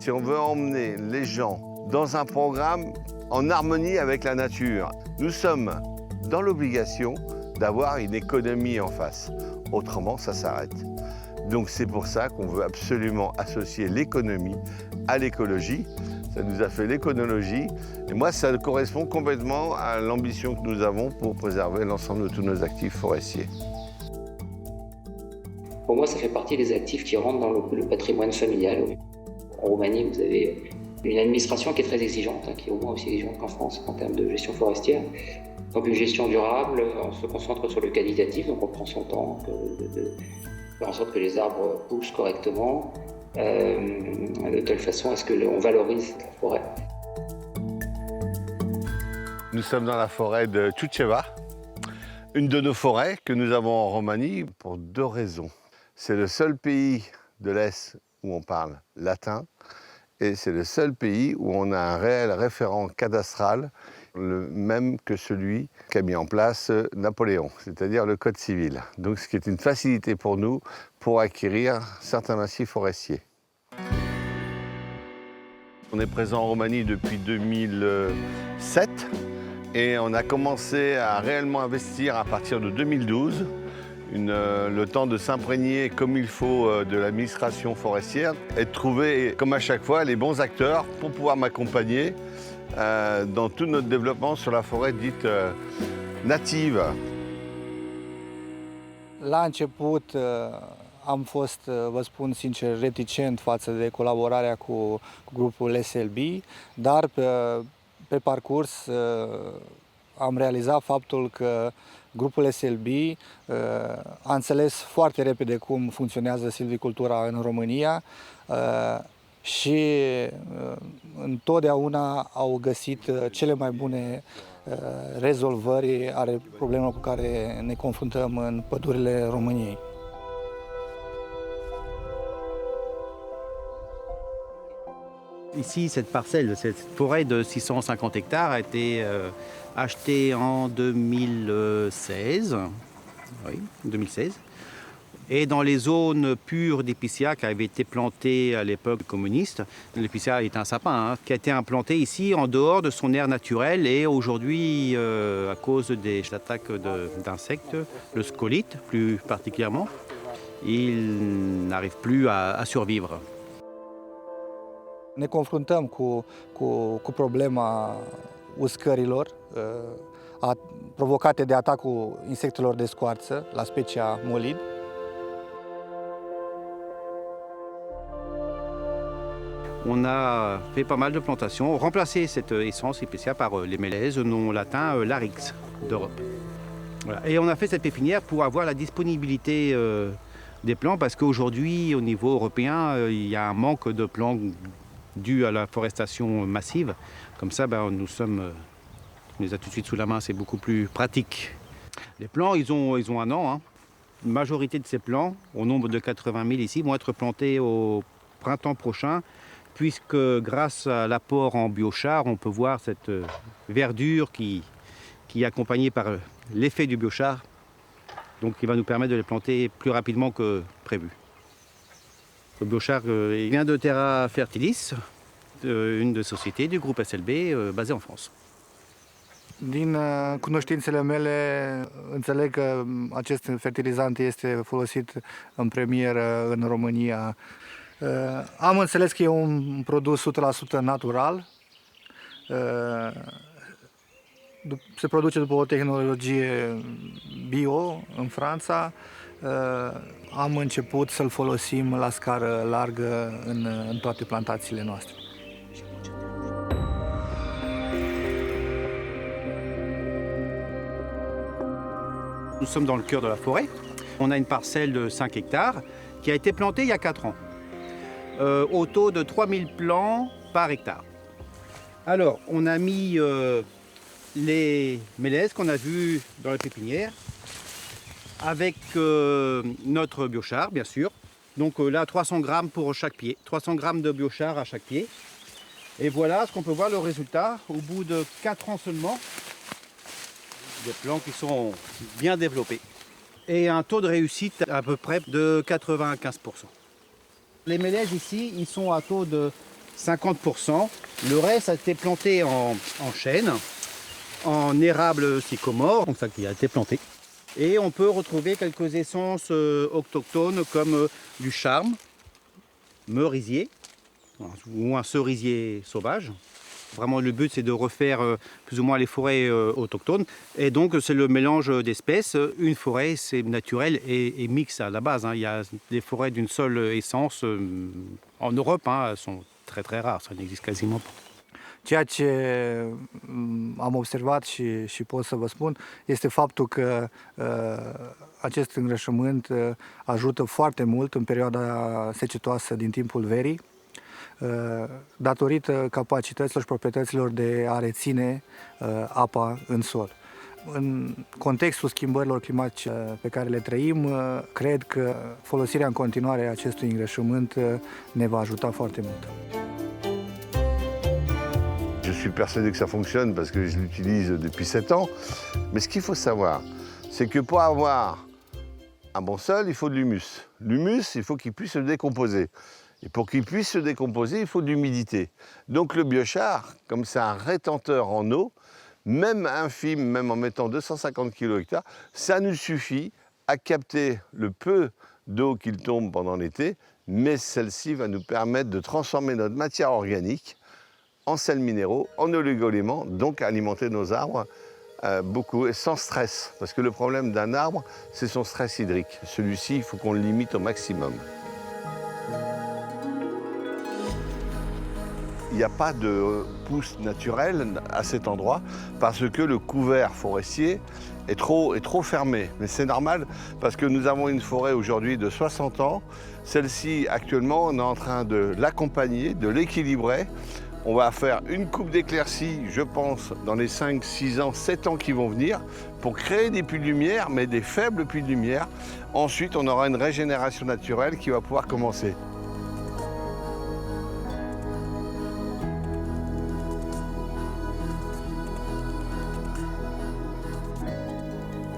Si on veut emmener les gens dans un programme en harmonie avec la nature, nous sommes dans l'obligation d'avoir une économie en face. Autrement, ça s'arrête. Donc c'est pour ça qu'on veut absolument associer l'économie à l'écologie. Ça nous a fait l'éconologie. Et moi, ça correspond complètement à l'ambition que nous avons pour préserver l'ensemble de tous nos actifs forestiers. Pour moi, ça fait partie des actifs qui rentrent dans le patrimoine familial. En Roumanie, vous avez une administration qui est très exigeante, qui est au moins aussi exigeante qu'en France en termes de gestion forestière. Donc une gestion durable, on se concentre sur le qualitatif, donc on prend son temps de faire en sorte que les arbres poussent correctement, de telle façon à ce qu'on valorise la forêt. Nous sommes dans la forêt de Tchouchtcheva, une de nos forêts que nous avons en Roumanie pour deux raisons. C'est le seul pays de l'Est où on parle latin et c'est le seul pays où on a un réel référent cadastral, le même que celui qu'a mis en place Napoléon, c'est-à-dire le Code civil. Donc ce qui est une facilité pour nous pour acquérir certains massifs forestiers. On est présent en Roumanie depuis 2007 et on a commencé à réellement investir à partir de 2012. Le temps de s'imprégner comme il faut de l'administration forestière et de trouver, comme à chaque fois, les bons acteurs pour pouvoir m'accompagner dans tout notre développement sur la forêt dite native. La început am fost, vă spun sincer, reticent față de colaborarea cu grupul SLB, dar pe parcurs am realizat faptul că grupul SLB a înțeles foarte repede cum funcționează silvicultura în România și întotdeauna au găsit cele mai bune rezolvări ale problemelor cu care ne confruntăm în pădurile României. Ici, cette parcelle, cette forêt de 650 hectares a été achetée en 2016. Oui, 2016. Et dans les zones pures d'épicéa qui avaient été plantées à l'époque communiste, l'épicéa est un sapin qui a été implanté ici en dehors de son aire naturelle et aujourd'hui, à cause des attaques d'insectes, le scolite plus particulièrement, il n'arrive plus à survivre. Ne confruntăm cu problema uscărilor provocate de atacul insectelor de scoarță, la specia molid. On a fait pas mal de plantations, remplacé cette essence épicéa par les mélèzes, nom latin Larix d'Europe. Voilà. Et on a fait cette pépinière pour avoir la disponibilité des plants parce qu'aujourd'hui, au niveau européen, il y a un manque de plants dû à la forestation massive. Comme ça, on les a tout de suite sous la main, c'est beaucoup plus pratique. Les plants, ils ont un an. Une majorité de ces plants, au nombre de 80 000 ici, vont être plantés au printemps prochain, puisque grâce à l'apport en biochar, on peut voir cette verdure qui est accompagnée par l'effet du biochar, donc qui va nous permettre de les planter plus rapidement que prévu. Le biochar vient de Terra Fertilis, une de sociétés du groupe SLB basée en France. Din cunoștințele mele, înțeleg că acest fertilizant este folosit în premieră în România. Am înțeles că e un produs 100% natural. Se produce după o tehnologie bio în Franța. Am început să-l folosim la scară largă în toate plantațiile noastre. Nous sommes dans le cœur de la forêt. On a une parcelle de 5 hectares qui a été plantée il y a 4 ans, au taux de 3000 plants par hectare. Alors, on a mis les mélèzes qu'on a vus dans la pépinière, avec notre biochar, bien sûr. Donc là, 300 grammes pour chaque pied, 300 grammes de biochar à chaque pied. Et voilà ce qu'on peut voir le résultat au bout de 4 ans seulement. Des plants qui sont bien développés. Et un taux de réussite à peu près de 95%. Les mélèzes ici, ils sont à taux de 50%. Le reste a été planté en chêne, en érable sycomore, donc ça qui a été planté. Et on peut retrouver quelques essences autochtones comme du charme, merisier ou un cerisier sauvage. Vraiment, le but, c'est de refaire plus ou moins les forêts autochtones. Et donc, c'est le mélange d'espèces. Une forêt, c'est naturel et mixte à la base. Hein. Il y a des forêts d'une seule essence en Europe. Hein, elles sont très, très rares. Ça n'existe quasiment pas. Ceea ce am observat și pot să vă spun este faptul că acest îngrășământ ajută foarte mult în perioada secetoasă din timpul verii, datorită capacităților și proprietăților de a reține apa în sol. În contextul schimbărilor climatice pe care le trăim, cred că folosirea în continuare a acestui îngrășământ ne va ajuta foarte mult. Je suis persuadé que ça fonctionne parce que je l'utilise depuis 7 ans. Mais ce qu'il faut savoir, c'est que pour avoir un bon sol, il faut de l'humus. L'humus, il faut qu'il puisse se décomposer. Et pour qu'il puisse se décomposer, il faut de l'humidité. Donc le biochar, comme c'est un rétenteur en eau, même infime, même en mettant 250 kg/h, ça nous suffit à capter le peu d'eau qu'il tombe pendant l'été, mais celle-ci va nous permettre de transformer notre matière organique en sels minéraux, en oligo-éléments, donc alimenter nos arbres beaucoup et sans stress. Parce que le problème d'un arbre, c'est son stress hydrique. Celui-ci, il faut qu'on le limite au maximum. Il n'y a pas de pousse naturelle à cet endroit parce que le couvert forestier est trop fermé. Mais c'est normal parce que nous avons une forêt aujourd'hui de 60 ans. Celle-ci, actuellement, on est en train de l'accompagner, de l'équilibrer. On va faire une coupe d'éclaircie, je pense, dans les 5, 6 ans, 7 ans qui vont venir, pour créer des puits de lumière, mais des faibles puits de lumière. Ensuite, on aura une régénération naturelle qui va pouvoir commencer.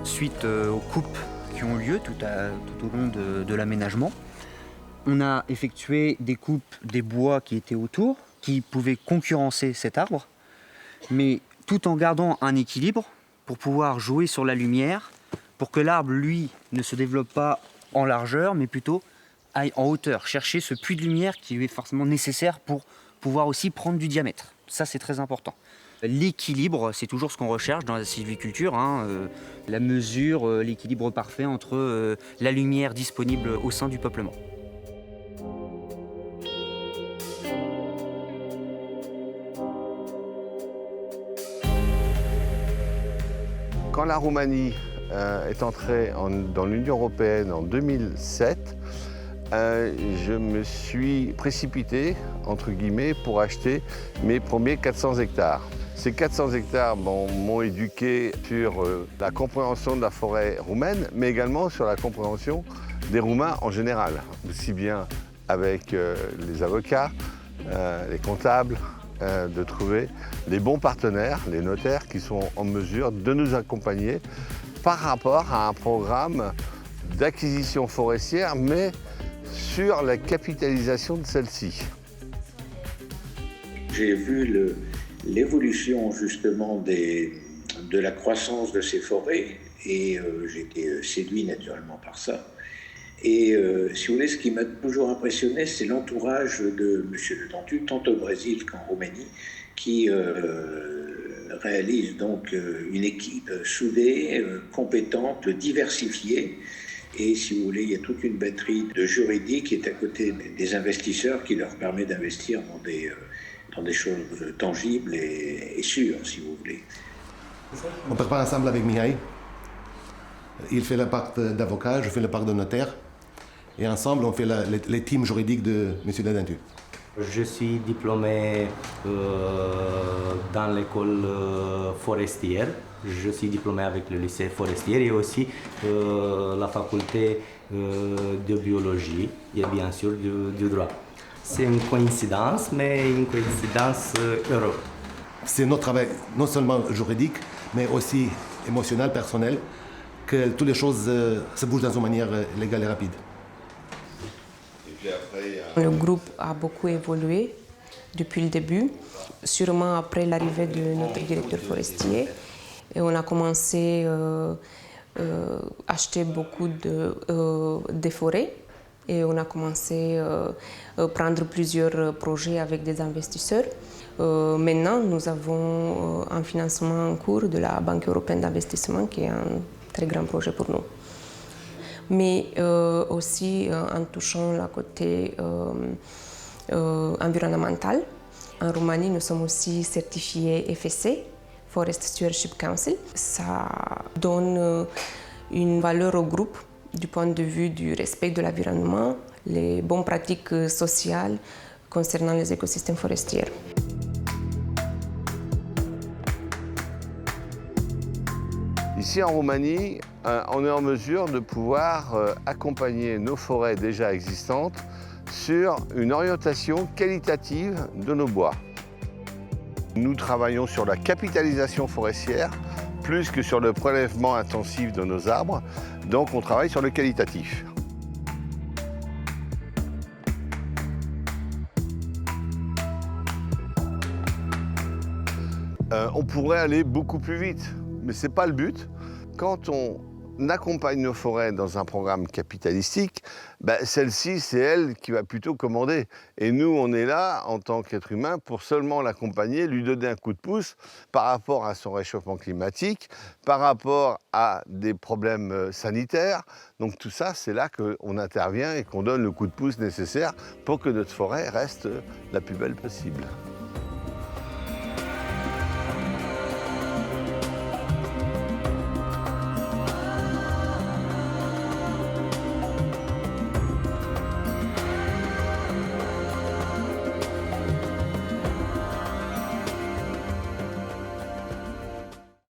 Suite aux coupes qui ont lieu tout au long de l'aménagement, on a effectué des coupes des bois qui étaient autour, qui pouvaient concurrencer cet arbre, mais tout en gardant un équilibre pour pouvoir jouer sur la lumière, pour que l'arbre, lui, ne se développe pas en largeur, mais plutôt aille en hauteur, chercher ce puits de lumière qui est forcément nécessaire pour pouvoir aussi prendre du diamètre. Ça, c'est très important. L'équilibre, c'est toujours ce qu'on recherche dans la sylviculture, hein, la mesure, l'équilibre parfait entre la lumière disponible au sein du peuplement. Quand la Roumanie est entrée dans l'Union européenne en 2007, je me suis précipité, entre guillemets, pour acheter mes premiers 400 hectares. Ces 400 hectares m'ont éduqué sur la compréhension de la forêt roumaine, mais également sur la compréhension des Roumains en général, aussi bien avec les avocats, les comptables, de trouver les bons partenaires, les notaires qui sont en mesure de nous accompagner par rapport à un programme d'acquisition forestière, mais sur la capitalisation de celle-ci. J'ai vu l'évolution justement de la croissance de ces forêts et j'ai été séduit naturellement par ça. Et si vous voulez, ce qui m'a toujours impressionné, c'est l'entourage de M. Le Dentu, tant au Brésil qu'en Roumanie, qui réalise donc une équipe soudée, compétente, diversifiée. Et si vous voulez, il y a toute une batterie de juridiques qui est à côté des investisseurs qui leur permet d'investir dans des choses tangibles et sûres, si vous voulez. On prépare ensemble avec Mihai. Il fait la part d'avocat, je fais la part de notaire. Et ensemble, on fait les teams juridiques de M. Le Dentu. Je suis diplômé dans l'école forestière. Je suis diplômé avec le lycée forestier et aussi la faculté de biologie et bien sûr du droit. C'est une coïncidence, mais une coïncidence heureuse. C'est notre travail, non seulement juridique, mais aussi émotionnel, personnel, que toutes les choses se bougent dans une manière légale et rapide. Le groupe a beaucoup évolué depuis le début, sûrement après l'arrivée de notre directeur forestier. Et on a commencé à acheter beaucoup de forêts et on a commencé à prendre plusieurs projets avec des investisseurs. Maintenant, nous avons un financement en cours de la Banque européenne d'investissement qui est un très grand projet pour nous. Mais aussi en touchant le côté environnemental. En Roumanie, nous sommes aussi certifiés FSC, Forest Stewardship Council. Ça donne une valeur au groupe du point de vue du respect de l'environnement, les bonnes pratiques sociales concernant les écosystèmes forestiers. Ici en Roumanie, on est en mesure de pouvoir accompagner nos forêts déjà existantes sur une orientation qualitative de nos bois. Nous travaillons sur la capitalisation forestière plus que sur le prélèvement intensif de nos arbres, donc on travaille sur le qualitatif. On pourrait aller beaucoup plus vite, mais ce n'est pas le but. Quand on accompagne nos forêts dans un programme capitalistique, celle-ci, c'est elle qui va plutôt commander. Et nous, on est là, en tant qu'être humain, pour seulement l'accompagner, lui donner un coup de pouce par rapport à son réchauffement climatique, par rapport à des problèmes sanitaires. Donc tout ça, c'est là qu'on intervient et qu'on donne le coup de pouce nécessaire pour que notre forêt reste la plus belle possible.